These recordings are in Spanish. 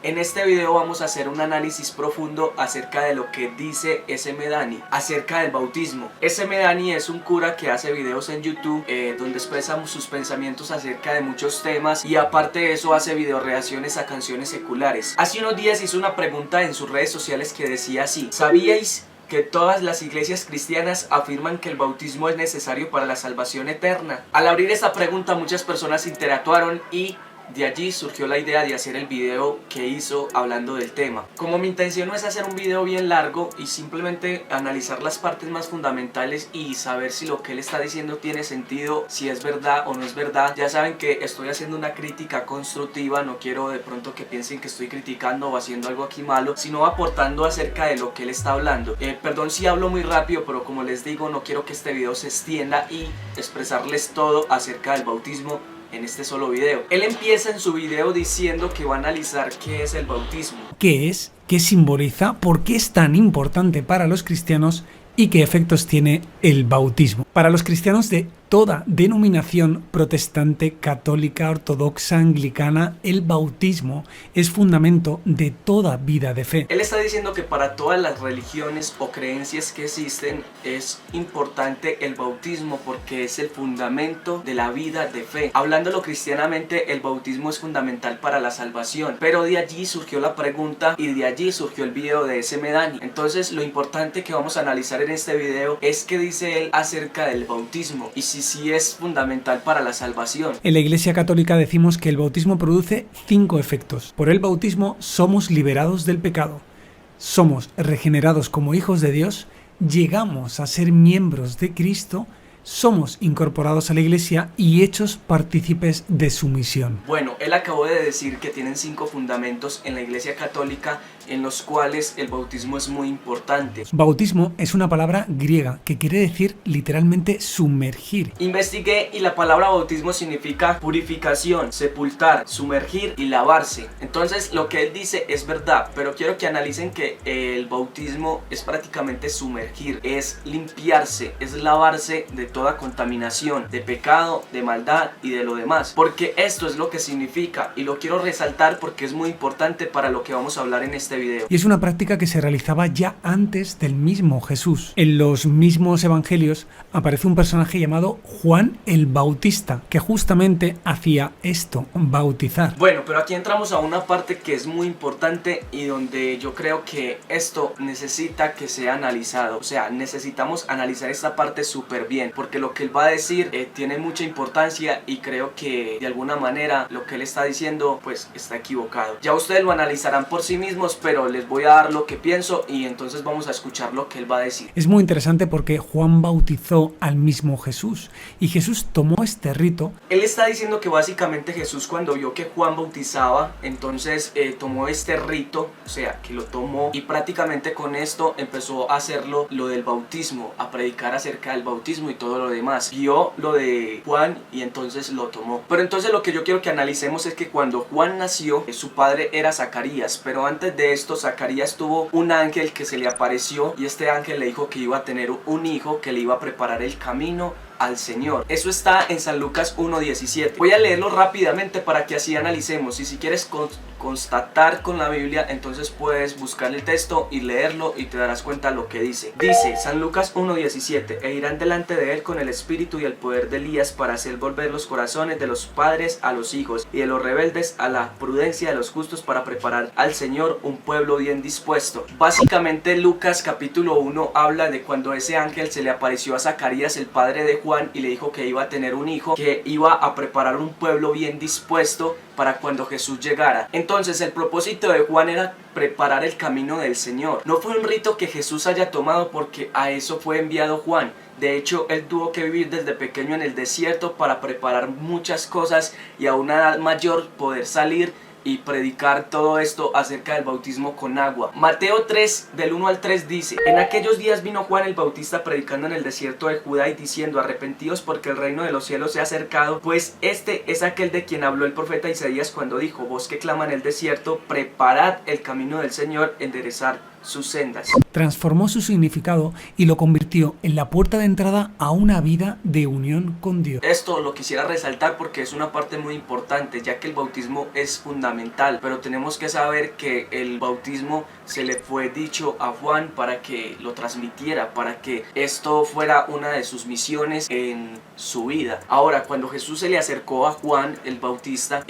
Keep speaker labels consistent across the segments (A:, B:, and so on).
A: En este video vamos a hacer un análisis profundo acerca de lo que dice S.M. Dani acerca del bautismo. S.M. Dani es un cura que hace videos en YouTube donde expresa sus pensamientos acerca de muchos temas, y aparte de eso hace videoreacciones a canciones seculares. Hace unos días hizo una pregunta en sus redes sociales que decía así: ¿sabíais que todas las iglesias cristianas afirman que el bautismo es necesario para la salvación eterna? Al abrir esta pregunta, muchas personas interactuaron y de allí surgió la idea de hacer el video que hizo hablando del tema. Como mi intención no es hacer un video bien largo y simplemente analizar las partes más fundamentales y saber si lo que él está diciendo tiene sentido, si es verdad o no es verdad, ya saben que estoy haciendo una crítica constructiva, no quiero de pronto que piensen que estoy criticando o haciendo algo aquí malo, sino aportando acerca de lo que él está hablando. Perdón si hablo muy rápido, pero como les digo, no quiero que este video se extienda y expresarles todo acerca del bautismo en este solo video. Él empieza en su video diciendo que va a analizar qué es el bautismo.
B: ¿Qué es? ¿Qué simboliza? ¿Por qué es tan importante para los cristianos? ¿Y qué efectos tiene el bautismo? Para los cristianos de toda denominación protestante, católica, ortodoxa, anglicana, el bautismo es fundamento de toda vida de fe.
A: Él está diciendo que para todas las religiones o creencias que existen es importante el bautismo porque es el fundamento de la vida de fe. Hablándolo cristianamente, el bautismo es fundamental para la salvación, pero de allí surgió la pregunta y de allí surgió el video de S.M. Dani. Entonces lo importante que vamos a analizar en este video es qué dice él acerca del bautismo y si es fundamental para la salvación.
B: En la Iglesia Católica decimos que el bautismo produce 5 efectos. Por el bautismo somos liberados del pecado, somos regenerados como hijos de Dios, llegamos a ser miembros de Cristo, somos incorporados a la Iglesia y hechos partícipes de su misión.
A: Bueno, él acabó de decir que tienen 5 fundamentos en la Iglesia Católica en los cuales el bautismo es muy importante.
B: Bautismo es una palabra griega que quiere decir literalmente sumergir.
A: Investigué y la palabra bautismo significa purificación, sepultar, sumergir y lavarse. Entonces lo que él dice es verdad, pero quiero que analicen que el bautismo es prácticamente sumergir, es limpiarse, es lavarse de toda contaminación, de pecado, de maldad y de lo demás, porque esto es lo que significa y lo quiero resaltar porque es muy importante para lo que vamos a hablar en este video.
B: Y es una práctica que se realizaba ya antes del mismo Jesús. En los mismos evangelios aparece un personaje llamado Juan el Bautista, que justamente hacía esto, bautizar.
A: Bueno, pero aquí entramos a una parte que es muy importante y donde yo creo que esto necesita que sea analizado. O sea, necesitamos analizar esta parte súper bien, porque lo que él va a decir tiene mucha importancia y creo que de alguna manera lo que él está diciendo pues está equivocado. Ya ustedes lo analizarán por sí mismos, pero les voy a dar lo que pienso y entonces vamos a escuchar lo que él va a decir.
B: Es muy interesante porque Juan bautizó al mismo Jesús y Jesús tomó este rito.
A: Él está diciendo que básicamente Jesús, cuando vio que Juan bautizaba, entonces tomó este rito, o sea, que lo tomó y prácticamente con esto empezó a hacerlo lo del bautismo, a predicar acerca del bautismo y todo lo demás. Vio lo de Juan y entonces lo tomó. Pero entonces lo que yo quiero que analicemos es que cuando Juan nació, su padre era Zacarías, pero antes de esto Zacarías tuvo un ángel que se le apareció y este ángel le dijo que iba a tener un hijo que le iba a preparar el camino al Señor. Eso está en San Lucas 1:17. Voy a leerlo rápidamente para que así analicemos, y si quieres constatar con la Biblia, entonces puedes buscar el texto y leerlo y te darás cuenta lo que dice. Dice San Lucas 1:17: e irán delante de él con el espíritu y el poder de Elías para hacer volver los corazones de los padres a los hijos y de los rebeldes a la prudencia de los justos, para preparar al Señor un pueblo bien dispuesto. Básicamente Lucas capítulo 1 habla de cuando ese ángel se le apareció a Zacarías, el padre de Juan, y le dijo que iba a tener un hijo, que iba a preparar un pueblo bien dispuesto para cuando Jesús llegara. Entonces el propósito de Juan era preparar el camino del Señor. No fue un rito que Jesús haya tomado porque a eso fue enviado Juan. De hecho, él tuvo que vivir desde pequeño en el desierto para preparar muchas cosas y a una edad mayor poder salir y predicar todo esto acerca del bautismo con agua. Mateo 3, del 1 al 3 dice: en aquellos días vino Juan el Bautista predicando en el desierto de Judá y diciendo: arrepentíos porque el reino de los cielos se ha acercado, pues este es aquel de quien habló el profeta Isaías cuando dijo: voz que clama en el desierto, preparad el camino del Señor, enderezad sus sendas.
B: Transformó su significado y lo convirtió en la puerta de entrada a una vida de unión con Dios.
A: Esto lo quisiera resaltar porque es una parte muy importante, ya que el bautismo es fundamental, pero tenemos que saber que el bautismo se le fue dicho a Juan para que lo transmitiera, para que esto fuera una de sus misiones en su vida. Ahora, cuando Jesús se le acercó a Juan el Bautista,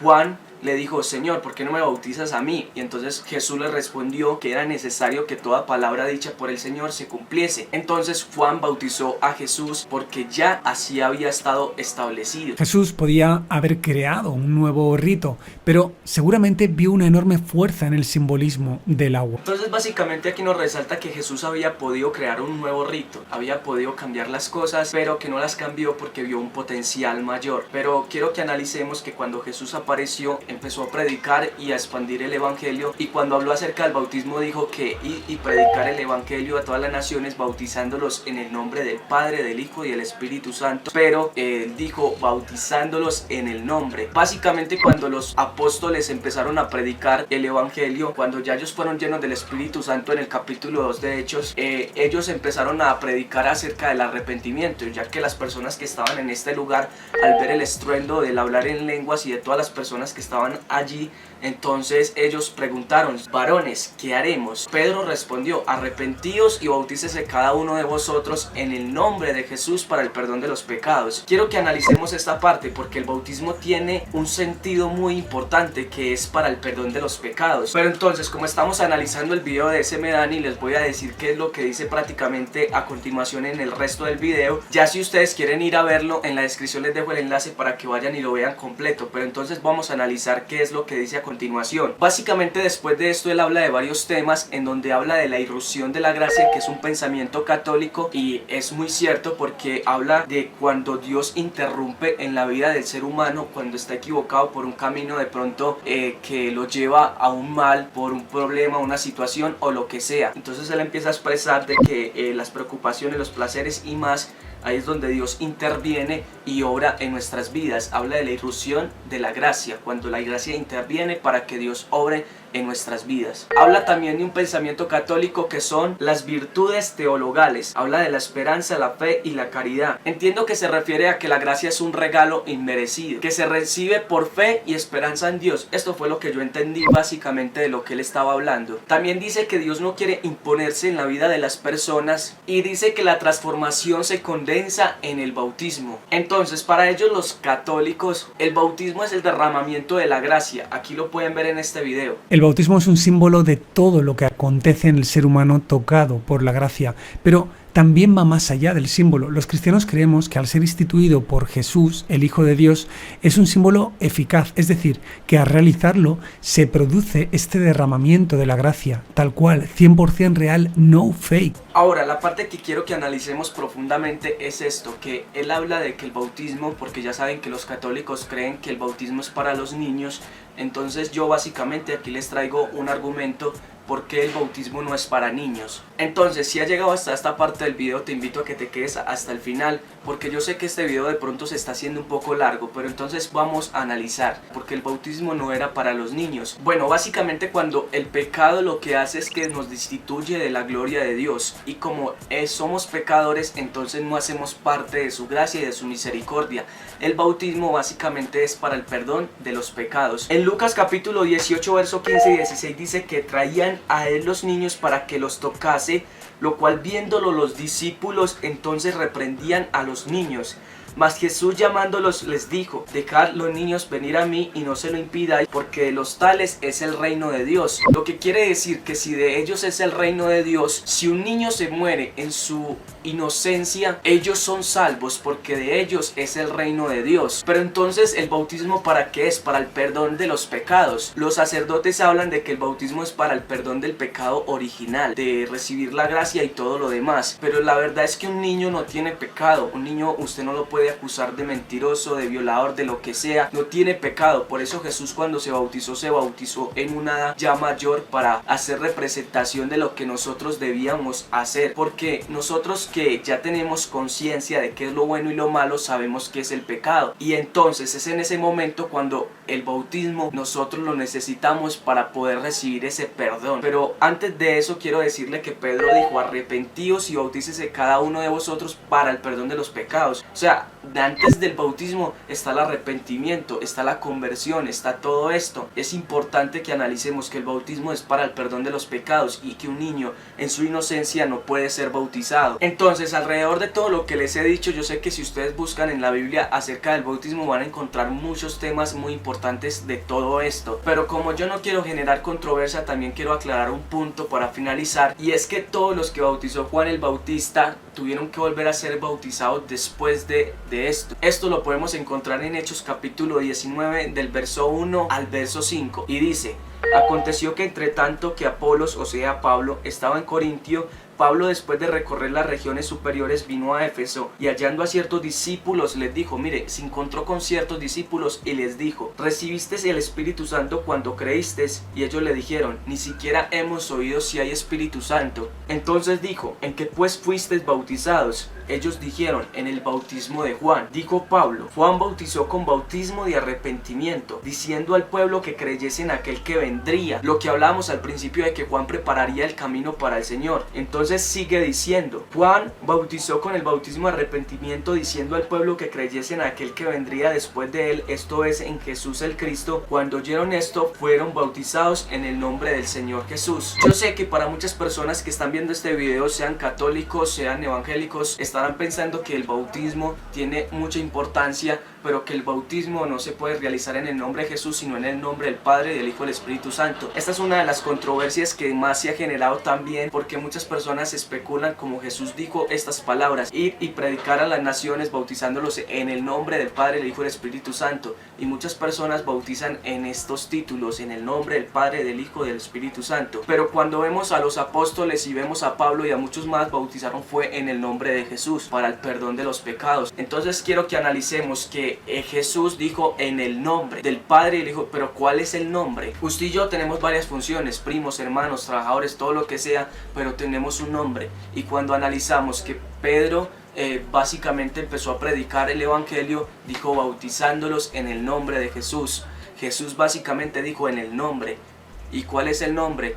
A: Juan le dijo: Señor, ¿por qué no me bautizas a mí? Y entonces Jesús le respondió que era necesario que toda palabra dicha por el Señor se cumpliese. Entonces Juan bautizó a Jesús porque ya así había estado establecido.
B: Jesús podía haber creado un nuevo rito, pero seguramente vio una enorme fuerza en el simbolismo del agua.
A: Entonces básicamente aquí nos resalta que Jesús había podido crear un nuevo rito, había podido cambiar las cosas, pero que no las cambió porque vio un potencial mayor. Pero quiero que analicemos que cuando Jesús apareció, empezó a predicar y a expandir el evangelio, y cuando habló acerca del bautismo dijo que ir y predicar el evangelio a todas las naciones, bautizándolos en el nombre del Padre, del Hijo y del Espíritu Santo, pero él dijo bautizándolos en el nombre. Básicamente cuando los apóstoles empezaron a predicar el evangelio, cuando ya ellos fueron llenos del Espíritu Santo en el capítulo 2 de Hechos, ellos empezaron a predicar acerca del arrepentimiento, ya que las personas que estaban en este lugar, al ver el estruendo del hablar en lenguas y de todas las personas que estaban allí, entonces ellos preguntaron: varones, ¿qué haremos? Pedro respondió: arrepentíos y bautícese cada uno de vosotros en el nombre de Jesús para el perdón de los pecados. Quiero que analicemos esta parte porque el bautismo tiene un sentido muy importante, que es para el perdón de los pecados. Pero entonces, como estamos analizando el video de ese Medani, les voy a decir qué es lo que dice prácticamente a continuación en el resto del video. Ya si ustedes quieren ir a verlo, en la descripción les dejo el enlace para que vayan y lo vean completo. Pero entonces vamos a analizar qué es lo que dice a continuación. Básicamente, después de esto, él habla de varios temas en donde habla de la irrupción de la gracia, que es un pensamiento católico, y es muy cierto porque habla de cuando Dios interrumpe en la vida del ser humano cuando está equivocado por un camino de pronto que lo lleva a un mal, por un problema, una situación o lo que sea. Entonces él empieza a expresar de que las preocupaciones, los placeres y más, ahí es donde Dios interviene y obra en nuestras vidas. Habla de la irrupción de la gracia, cuando la gracia interviene para que Dios obre en nuestras vidas. Habla también de un pensamiento católico que son las virtudes teologales. Habla de la esperanza, la fe y la caridad. Entiendo que se refiere a que la gracia es un regalo inmerecido, que se recibe por fe y esperanza en Dios. Esto fue lo que yo entendí básicamente de lo que él estaba hablando. También dice que Dios no quiere imponerse en la vida de las personas, y dice que la transformación se condensa en el bautismo. Entonces, para ellos los católicos, el bautismo es el derramamiento de la gracia. Aquí lo pueden ver en este video.
B: El bautismo es un símbolo de todo lo que acontece en el ser humano tocado por la gracia, pero también va más allá del símbolo. Los cristianos creemos que al ser instituido por Jesús, el Hijo de Dios, es un símbolo eficaz, es decir, que al realizarlo se produce este derramamiento de la gracia, tal cual, 100% real, no fake.
A: Ahora, la parte que quiero que analicemos profundamente es esto, que él habla de que el bautismo, porque ya saben que los católicos creen que el bautismo es para los niños, entonces yo básicamente aquí les traigo un argumento porque el bautismo no es para niños. Entonces, si has llegado hasta esta parte del video, te invito a que te quedes hasta el final, porque yo sé que este video de pronto se está haciendo un poco largo, pero entonces vamos a analizar, porque el bautismo no era para los niños. Bueno, básicamente cuando el pecado lo que hace es que nos destituye de la gloria de Dios, y como somos pecadores, entonces no hacemos parte de su gracia y de su misericordia. El bautismo básicamente es para el perdón de los pecados. En Lucas capítulo 18, verso 15 y 16 dice que traían a él los niños para que los tocase, lo cual viéndolo los discípulos entonces reprendían a los niños. Mas Jesús llamándolos les dijo: dejad los niños venir a mí y no se lo impidáis, porque de los tales es el reino de Dios. Lo que quiere decir que si de ellos es el reino de Dios, si un niño se muere en su inocencia, ellos son salvos, porque de ellos es el reino de Dios. Pero entonces, ¿el bautismo para qué es? Para el perdón de los pecados. Los sacerdotes hablan de que el bautismo es para el perdón del pecado original, de recibir la gracia y todo lo demás. Pero la verdad es que un niño no tiene pecado. Un niño usted no lo puede puede acusar de mentiroso, de violador, de lo que sea. No tiene pecado. Por eso Jesús cuando se bautizó en una edad ya mayor para hacer representación de lo que nosotros debíamos hacer. Porque nosotros que ya tenemos conciencia de qué es lo bueno y lo malo, sabemos qué es el pecado. Y entonces es en ese momento cuando el bautismo nosotros lo necesitamos para poder recibir ese perdón. Pero antes de eso quiero decirle que Pedro dijo: arrepentíos y bautícese cada uno de vosotros para el perdón de los pecados. O sea, antes del bautismo está el arrepentimiento, está la conversión, está todo esto. Es importante que analicemos que el bautismo es para el perdón de los pecados y que un niño en su inocencia no puede ser bautizado. Entonces, alrededor de todo lo que les he dicho, yo sé que si ustedes buscan en la Biblia acerca del bautismo van a encontrar muchos temas muy importantes de todo esto. Pero como yo no quiero generar controversia, también quiero aclarar un punto para finalizar, y es que todos los que bautizó Juan el Bautista tuvieron que volver a ser bautizados después de esto. Esto lo podemos encontrar en Hechos capítulo 19 del verso 1 al verso 5 y dice: aconteció que entre tanto que Apolos, o sea Pablo, estaba en Corintio, Pablo, después de recorrer las regiones superiores, vino a Éfeso y hallando a ciertos discípulos les dijo, mire, se encontró con ciertos discípulos y les dijo: ¿recibisteis el Espíritu Santo cuando creísteis? Y ellos le dijeron: ni siquiera hemos oído si hay Espíritu Santo. Entonces dijo: ¿en qué pues fuisteis bautizados? Ellos dijeron: en el bautismo de Juan. Dijo Pablo: Juan bautizó con bautismo de arrepentimiento, diciendo al pueblo que creyese en aquel que vendría. Lo que hablamos al principio de que Juan prepararía el camino para el Señor. Entonces sigue diciendo: Juan bautizó con el bautismo de arrepentimiento, diciendo al pueblo que creyese en aquel que vendría después de él, esto es, en Jesús el Cristo. Cuando oyeron esto, fueron bautizados en el nombre del Señor Jesús. Yo sé que para muchas personas que están viendo este video, sean católicos, sean evangélicos, estarán pensando que el bautismo tiene mucha importancia, pero que el bautismo no se puede realizar en el nombre de Jesús, sino en el nombre del Padre, del Hijo y del Espíritu Santo. Esta es una de las controversias que más se ha generado también, porque muchas personas especulan como Jesús dijo estas palabras: ir y predicar a las naciones bautizándolos en el nombre del Padre, del Hijo y del Espíritu Santo. Y muchas personas bautizan en estos títulos, en el nombre del Padre, del Hijo y del Espíritu Santo. Pero cuando vemos a los apóstoles y vemos a Pablo y a muchos más, bautizaron fue en el nombre de Jesús, para el perdón de los pecados. Entonces quiero que analicemos que Jesús dijo en el nombre del Padre y del Hijo, pero ¿cuál es el nombre? Usted y yo tenemos varias funciones, primos, hermanos, trabajadores, todo lo que sea, pero tenemos un nombre. Y cuando analizamos que Pedro básicamente empezó a predicar el evangelio, dijo bautizándolos en el nombre de Jesús. Jesús básicamente dijo en el nombre. ¿Y cuál es el nombre?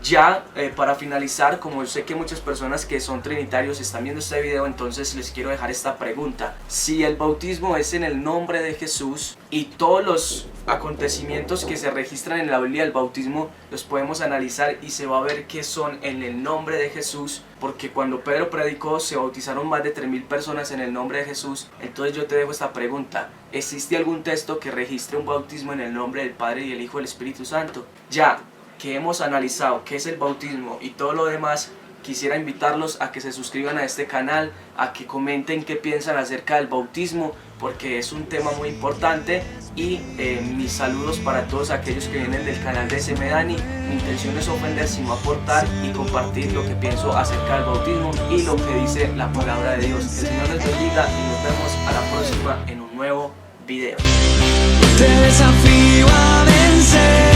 A: Ya para finalizar, como sé que muchas personas que son trinitarios están viendo este video, entonces les quiero dejar esta pregunta: si el bautismo es en el nombre de Jesús y todos los acontecimientos que se registran en la Biblia del bautismo los podemos analizar y se va a ver que son en el nombre de Jesús, porque cuando Pedro predicó se bautizaron más de 3,000 personas en el nombre de Jesús. Entonces yo te dejo esta pregunta: ¿existe algún texto que registre un bautismo en el nombre del Padre y del Hijo y del Espíritu Santo? Ya que hemos analizado qué es el bautismo y todo lo demás, quisiera invitarlos a que se suscriban a este canal, a que comenten qué piensan acerca del bautismo, porque es un tema muy importante. Y mis saludos para todos aquellos que vienen del canal de SM Dani. Mi intención no es ofender, sino aportar y compartir lo que pienso acerca del bautismo y lo que dice la palabra de Dios. El Señor les bendiga y nos vemos a la próxima en un nuevo video.
C: Te desafío a vencer.